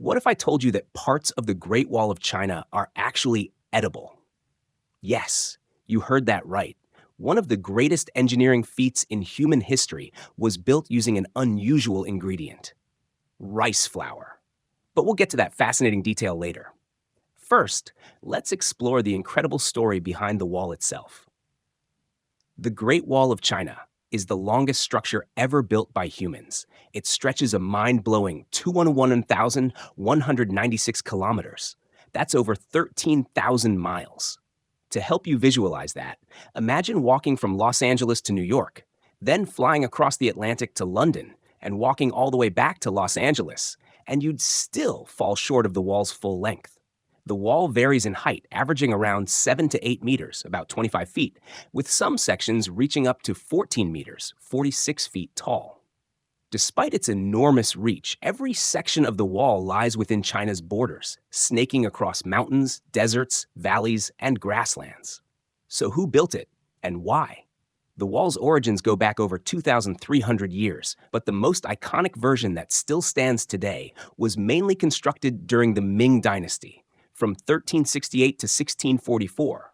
What if I told you that parts of the Great Wall of China are actually edible? Yes, you heard that right. One of the greatest engineering feats in human history was built using an unusual ingredient: rice flour. But we'll get to that fascinating detail later. First, let's explore the incredible story behind the wall itself. The Great Wall of China is the longest structure ever built by humans. It stretches a mind-blowing 201,196 kilometers. That's over 13,000 miles. To help you visualize that, imagine walking from Los Angeles to New York, then flying across the Atlantic to London, and walking all the way back to Los Angeles, and you'd still fall short of the wall's full length. The wall varies in height, averaging around 7 to 8 meters, about 25 feet, with some sections reaching up to 14 meters, 46 feet tall. Despite its enormous reach, every section of the wall lies within China's borders, snaking across mountains, deserts, valleys, and grasslands. So who built it, and why? The wall's origins go back over 2,300 years, but the most iconic version that still stands today was mainly constructed during the Ming Dynasty, from 1368 to 1644.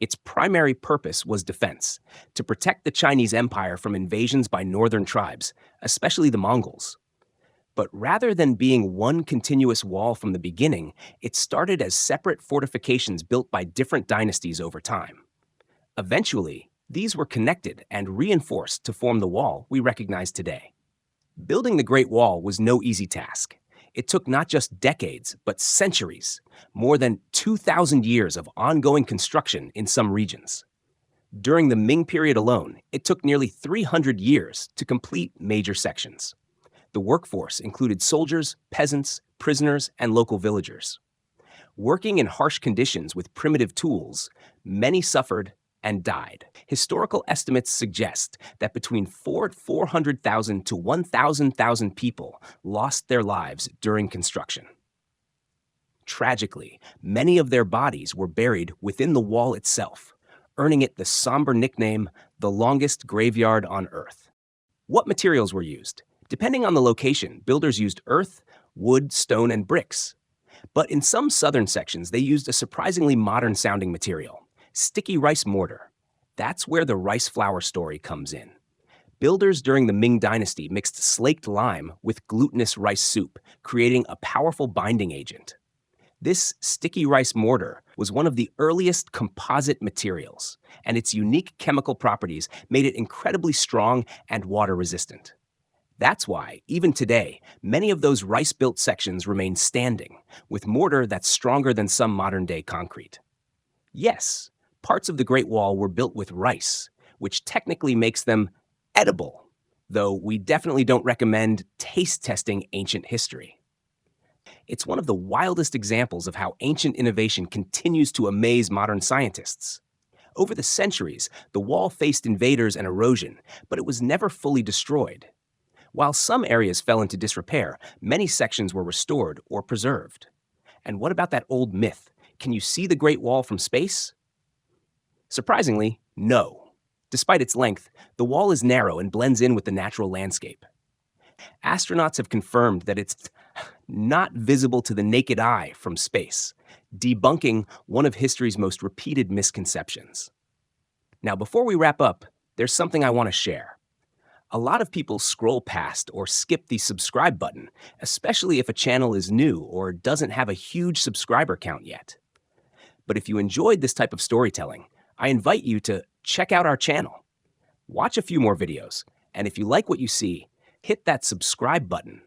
Its primary purpose was defense, to protect the Chinese Empire from invasions by northern tribes, especially the Mongols. But rather than being one continuous wall from the beginning, it started as separate fortifications built by different dynasties over time. Eventually, these were connected and reinforced to form the wall we recognize today. Building the Great Wall was no easy task. It took not just decades, but centuries, more than 2,000 years of ongoing construction in some regions. During the Ming period alone, it took nearly 300 years to complete major sections. The workforce included soldiers, peasants, prisoners, and local villagers. Working in harsh conditions with primitive tools, many suffered and died. Historical estimates suggest that between 400,000 to 1,000 people lost their lives during construction. Tragically, many of their bodies were buried within the wall itself, earning it the somber nickname, the longest graveyard on Earth. What materials were used? Depending on the location, builders used earth, wood, stone, and bricks. But in some southern sections, they used a surprisingly modern-sounding material: sticky rice mortar. That's where the rice flour story comes in. Builders during the Ming Dynasty mixed slaked lime with glutinous rice soup, creating a powerful binding agent. This sticky rice mortar was one of the earliest composite materials, and its unique chemical properties made it incredibly strong and water-resistant. That's why, even today, many of those rice-built sections remain standing, with mortar that's stronger than some modern-day concrete. Yes, parts of the Great Wall were built with rice, which technically makes them edible, though we definitely don't recommend taste testing ancient history. It's one of the wildest examples of how ancient innovation continues to amaze modern scientists. Over the centuries, the wall faced invaders and erosion, but it was never fully destroyed. While some areas fell into disrepair, many sections were restored or preserved. And what about that old myth? Can you see the Great Wall from space? Surprisingly, no. Despite its length, the wall is narrow and blends in with the natural landscape. Astronauts have confirmed that it's not visible to the naked eye from space, debunking one of history's most repeated misconceptions. Now, before we wrap up, there's something I want to share. A lot of people scroll past or skip the subscribe button, especially if a channel is new or doesn't have a huge subscriber count yet. But if you enjoyed this type of storytelling, I invite you to check out our channel. Watch a few more videos, and if you like what you see, hit that subscribe button